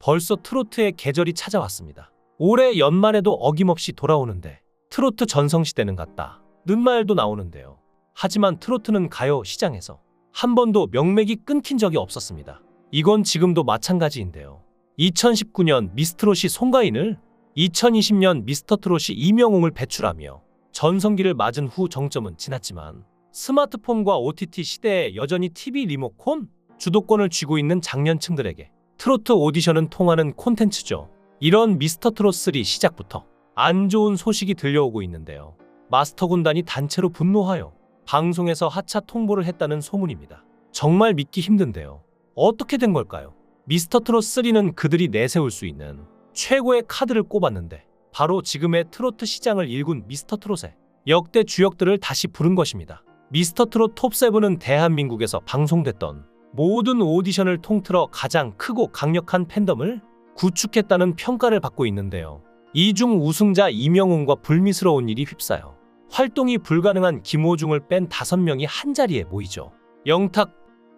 벌써 트로트의 계절이 찾아왔습니다. 올해 연말에도 어김없이 돌아오는데 트로트 전성시대는 같다는 말도 나오는데요. 하지만 트로트는 가요 시장에서 한 번도 명맥이 끊긴 적이 없었습니다. 이건 지금도 마찬가지인데요. 2019년 미스트롯이 송가인을, 2020년 미스터트롯이 이명웅을 배출하며 전성기를 맞은 후 정점은 지났지만 스마트폰과 OTT 시대에 여전히 TV 리모컨 주도권을 쥐고 있는 장년층들에게 트로트 오디션은 통하는 콘텐츠죠. 이런 미스터트롯3 시작부터 안 좋은 소식이 들려오고 있는데요. 마스터 군단이 단체로 분노하여 방송에서 하차 통보를 했다는 소문입니다. 정말 믿기 힘든데요. 어떻게 된 걸까요? 미스터트롯3는 그들이 내세울 수 있는 최고의 카드를 꼽았는데 바로 지금의 트로트 시장을 일군 미스터트롯의 역대 주역들을 다시 부른 것입니다. 미스터트롯 톱7은 대한민국에서 방송됐던 모든 오디션을 통틀어 가장 크고 강력한 팬덤을 구축했다는 평가를 받고 있는데요. 이 중 우승자 이명웅과 불미스러운 일이 휩싸여 활동이 불가능한 김호중을 뺀 5명이 한자리에 모이죠. 영탁,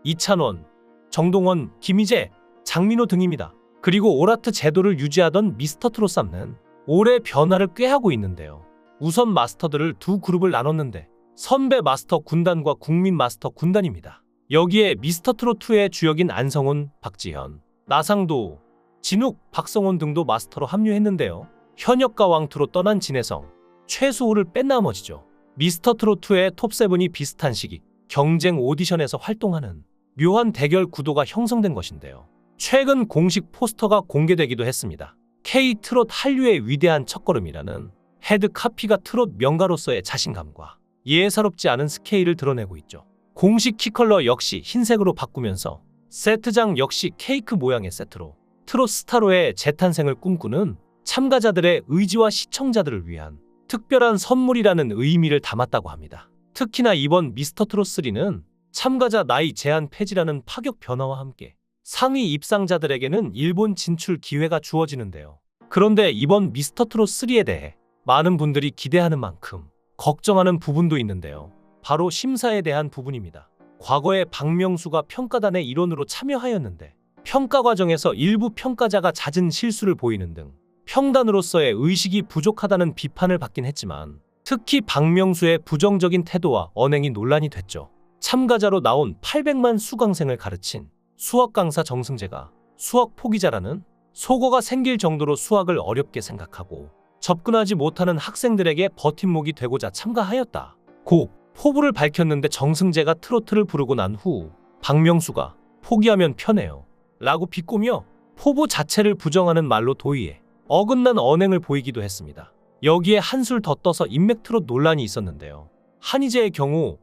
이찬원, 정동원, 김희재, 장민호 등입니다. 그리고 오라트 제도를 유지하던 미스터트롯3는 올해 변화를 꾀하고 있는데요. 우선 마스터들을 두 그룹을 나눴는데 선배 마스터 군단과 국민 마스터 군단입니다. 여기에 미스터트롯2의 주역인 안성훈, 박지현, 나상도, 진욱, 박성원 등도 마스터로 합류했는데요. 현역과 왕투로 떠난 진혜성, 최수호를 뺀 나머지죠. 미스터트롯2의 톱7이 비슷한 시기 경쟁 오디션에서 활동하는 묘한 대결 구도가 형성된 것인데요. 최근 공식 포스터가 공개되기도 했습니다. K-트롯 한류의 위대한 첫걸음이라는 헤드카피가 트롯 명가로서의 자신감과 예사롭지 않은 스케일을 드러내고 있죠. 공식 키컬러 역시 흰색으로 바꾸면서 세트장 역시 케이크 모양의 세트로 트롯 스타로의 재탄생을 꿈꾸는 참가자들의 의지와 시청자들을 위한 특별한 선물이라는 의미를 담았다고 합니다. 특히나 이번 미스터트롯3는 참가자 나이 제한 폐지라는 파격 변화와 함께 상위 입상자들에게는 일본 진출 기회가 주어지는데요. 그런데 이번 미스터트롯3에 대해 많은 분들이 기대하는 만큼 걱정하는 부분도 있는데요. 바로 심사에 대한 부분입니다. 과거에 박명수가 평가단의 일원으로 참여하였는데 평가 과정에서 일부 평가자가 잦은 실수를 보이는 등 평단으로서의 의식이 부족하다는 비판을 받긴 했지만 특히 박명수의 부정적인 태도와 언행이 논란이 됐죠. 참가자로 나온 800만 수강생을 가르친 수학 강사 정승재가 수학 포기자라는 속어가 생길 정도로 수학을 어렵게 생각하고 접근하지 못하는 학생들에게 버팀목이 되고자 참가하였다고 포부를 밝혔는데 정승재가 트로트를 부르고 난 후 박명수가 포기하면 편해요 라고 비꼬며 포부 자체를 부정하는 말로 도의해 어긋난 언행을 보이기도 했습니다. 여기에 한술 더 떠서 인맥트롯 논란이 있었는데요. 한희재의 경우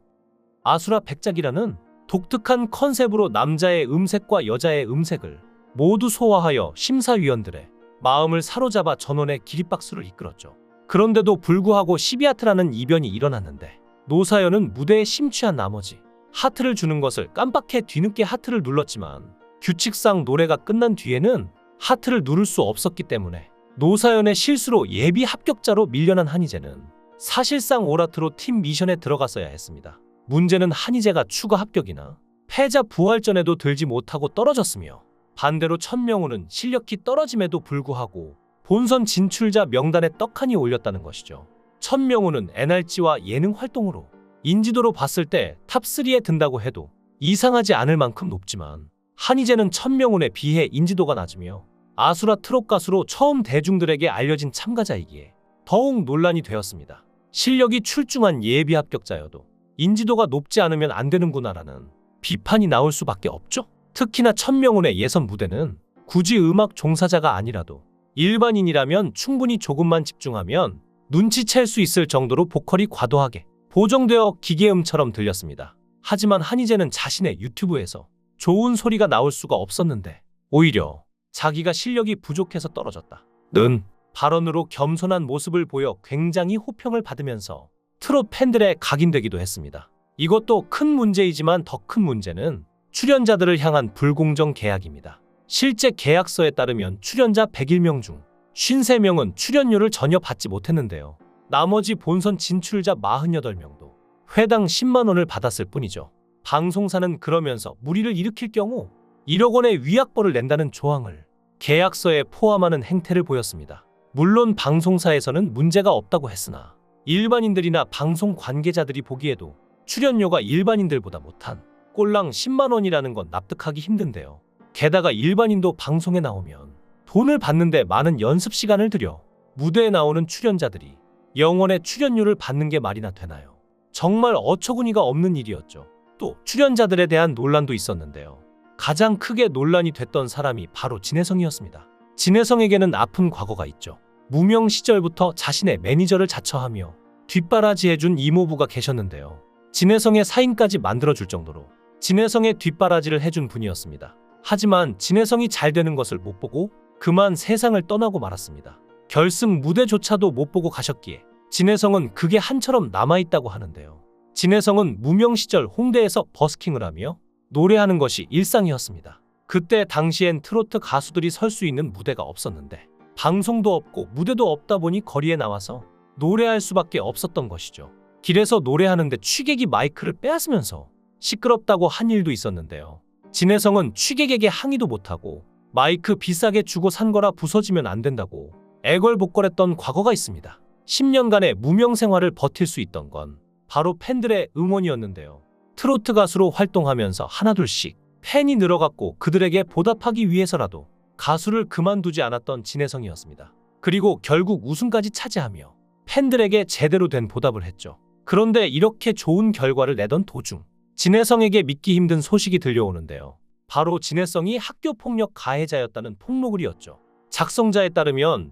아수라 백작이라는 독특한 컨셉으로 남자의 음색과 여자의 음색을 모두 소화하여 심사위원들의 마음을 사로잡아 전원의 기립박수를 이끌었죠. 그런데도 불구하고 12하트라는 이변이 일어났는데 노사연은 무대에 심취한 나머지 하트를 주는 것을 깜빡해 뒤늦게 하트를 눌렀지만 규칙상 노래가 끝난 뒤에는 하트를 누를 수 없었기 때문에 노사연의 실수로 예비 합격자로 밀려난 한희재는 사실상 오라트로 팀 미션에 들어갔어야 했습니다. 문제는 한희재가 추가 합격이나 패자 부활전에도 들지 못하고 떨어졌으며 반대로 천명훈은 실력이 떨어짐에도 불구하고 본선 진출자 명단에 떡하니 올렸다는 것이죠. 천명훈은 NRG와 예능 활동으로 인지도로 봤을 때 탑3에 든다고 해도 이상하지 않을 만큼 높지만 한희재는 천명훈에 비해 인지도가 낮으며 아수라 트롯 가수로 처음 대중들에게 알려진 참가자이기에 더욱 논란이 되었습니다. 실력이 출중한 예비 합격자여도 인지도가 높지 않으면 안 되는구나라는 비판이 나올 수밖에 없죠. 특히나 천명훈의 예선 무대는 굳이 음악 종사자가 아니라도 일반인이라면 충분히 조금만 집중하면 눈치챌 수 있을 정도로 보컬이 과도하게 보정되어 기계음처럼 들렸습니다. 하지만 한희재는 자신의 유튜브에서 좋은 소리가 나올 수가 없었는데 오히려 자기가 실력이 부족해서 떨어졌다는 발언으로 겸손한 모습을 보여 굉장히 호평을 받으면서 트롯 팬들의 각인되기도 했습니다. 이것도 큰 문제이지만 더 큰 문제는 출연자들을 향한 불공정 계약입니다. 실제 계약서에 따르면 출연자 101명 중 53명은 출연료를 전혀 받지 못했는데요. 나머지 본선 진출자 48명도 회당 10만 원을 받았을 뿐이죠. 방송사는 그러면서 무리를 일으킬 경우 1억 원의 위약벌을 낸다는 조항을 계약서에 포함하는 행태를 보였습니다. 물론 방송사에서는 문제가 없다고 했으나 일반인들이나 방송 관계자들이 보기에도 출연료가 일반인들보다 못한 꼴랑 10만 원이라는 건 납득하기 힘든데요. 게다가 일반인도 방송에 나오면 돈을 받는데 많은 연습 시간을 들여 무대에 나오는 출연자들이 영원의 출연료를 받는 게 말이나 되나요? 정말 어처구니가 없는 일이었죠. 또 출연자들에 대한 논란도 있었는데요. 가장 크게 논란이 됐던 사람이 바로 진혜성이었습니다. 진혜성에게는 아픈 과거가 있죠. 무명 시절부터 자신의 매니저를 자처하며 뒷바라지해준 이모부가 계셨는데요. 진혜성의 사인까지 만들어줄 정도로 진혜성의 뒷바라지를 해준 분이었습니다. 하지만 진혜성이 잘 되는 것을 못 보고 그만 세상을 떠나고 말았습니다. 결승 무대조차도 못 보고 가셨기에 진혜성은 그게 한처럼 남아있다고 하는데요. 진혜성은 무명 시절 홍대에서 버스킹을 하며 노래하는 것이 일상이었습니다. 그때 당시엔 트로트 가수들이 설 수 있는 무대가 없었는데 방송도 없고 무대도 없다 보니 거리에 나와서 노래할 수밖에 없었던 것이죠. 길에서 노래하는데 취객이 마이크를 빼앗으면서 시끄럽다고 한 일도 있었는데요. 진혜성은 취객에게 항의도 못하고 마이크 비싸게 주고 산 거라 부서지면 안 된다고 애걸복걸했던 과거가 있습니다. 10년간의 무명 생활을 버틸 수 있던 건 바로 팬들의 응원이었는데요. 트로트 가수로 활동하면서 하나둘씩 팬이 늘어갔고 그들에게 보답하기 위해서라도 가수를 그만두지 않았던 진혜성이었습니다. 그리고 결국 우승까지 차지하며 팬들에게 제대로 된 보답을 했죠. 그런데 이렇게 좋은 결과를 내던 도중 진혜성에게 믿기 힘든 소식이 들려오는데요. 바로 진혜성이 학교폭력 가해자였다는 폭로글이었죠. 작성자에 따르면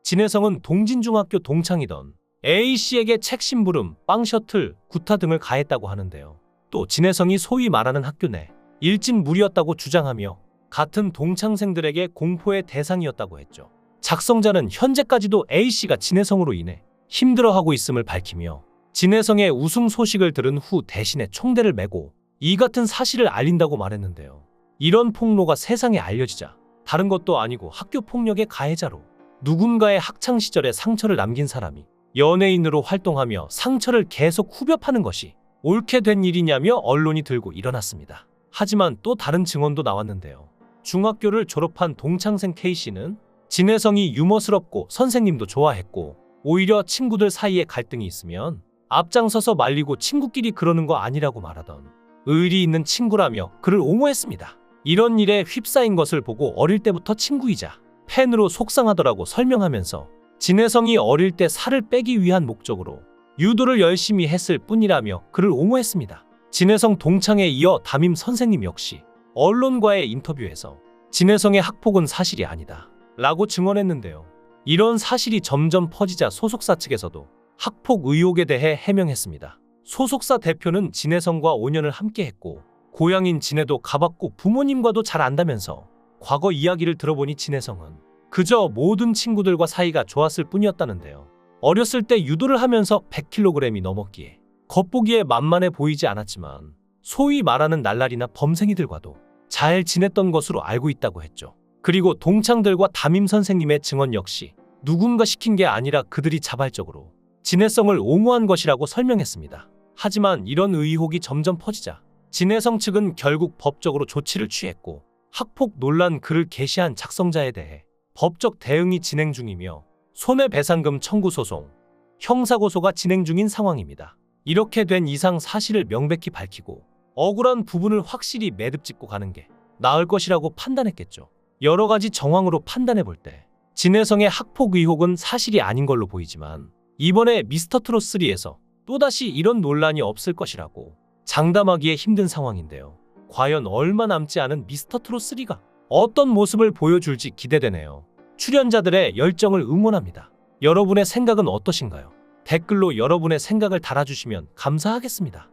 진혜성은 동진중학교 동창이던 A씨에게 책 심부름, 빵 셔틀, 구타 등을 가했다고 하는데요. 또 진혜성이 소위 말하는 학교 내 일진무리였다고 주장하며 같은 동창생들에게 공포의 대상이었다고 했죠. 작성자는 현재까지도 A씨가 진혜성으로 인해 힘들어하고 있음을 밝히며 진혜성의 우승 소식을 들은 후 대신에 총대를 메고 이 같은 사실을 알린다고 말했는데요. 이런 폭로가 세상에 알려지자 다른 것도 아니고 학교 폭력의 가해자로 누군가의 학창시절에 상처를 남긴 사람이 연예인으로 활동하며 상처를 계속 후벼 파는 것이 옳게 된 일이냐며 언론이 들고 일어났습니다. 하지만 또 다른 증언도 나왔는데요. 중학교를 졸업한 동창생 K씨는 진혜성이 유머스럽고 선생님도 좋아했고 오히려 친구들 사이에 갈등이 있으면 앞장서서 말리고 친구끼리 그러는 거 아니라고 말하던 의리 있는 친구라며 그를 옹호했습니다. 이런 일에 휩싸인 것을 보고 어릴 때부터 친구이자 팬으로 속상하더라고 설명하면서 진혜성이 어릴 때 살을 빼기 위한 목적으로 유도를 열심히 했을 뿐이라며 그를 옹호했습니다. 진혜성 동창에 이어 담임 선생님 역시 언론과의 인터뷰에서 진혜성의 학폭은 사실이 아니다 라고 증언했는데요. 이런 사실이 점점 퍼지자 소속사 측에서도 학폭 의혹에 대해 해명했습니다. 소속사 대표는 진혜성과 5년을 함께했고 고향인 진해도 가봤고 부모님과도 잘 안다면서 과거 이야기를 들어보니 진혜성은 그저 모든 친구들과 사이가 좋았을 뿐이었다는데요. 어렸을 때 유도를 하면서 100kg이 넘었기에 겉보기에 만만해 보이지 않았지만 소위 말하는 날라리나 범생이들과도 잘 지냈던 것으로 알고 있다고 했죠. 그리고 동창들과 담임 선생님의 증언 역시 누군가 시킨 게 아니라 그들이 자발적으로 진혜성을 옹호한 것이라고 설명했습니다. 하지만 이런 의혹이 점점 퍼지자 진혜성 측은 결국 법적으로 조치를 취했고 학폭 논란 글을 게시한 작성자에 대해 법적 대응이 진행 중이며 손해배상금 청구 소송, 형사고소가 진행 중인 상황입니다. 이렇게 된 이상 사실을 명백히 밝히고 억울한 부분을 확실히 매듭 짓고 가는 게 나을 것이라고 판단했겠죠. 여러 가지 정황으로 판단해 볼 때 진혜성의 학폭 의혹은 사실이 아닌 걸로 보이지만 이번에 미스터트롯3에서 또다시 이런 논란이 없을 것이라고 장담하기에 힘든 상황인데요. 과연 얼마 남지 않은 미스터트롯3가 어떤 모습을 보여줄지 기대되네요. 출연자들의 열정을 응원합니다. 여러분의 생각은 어떠신가요? 댓글로 여러분의 생각을 달아주시면 감사하겠습니다.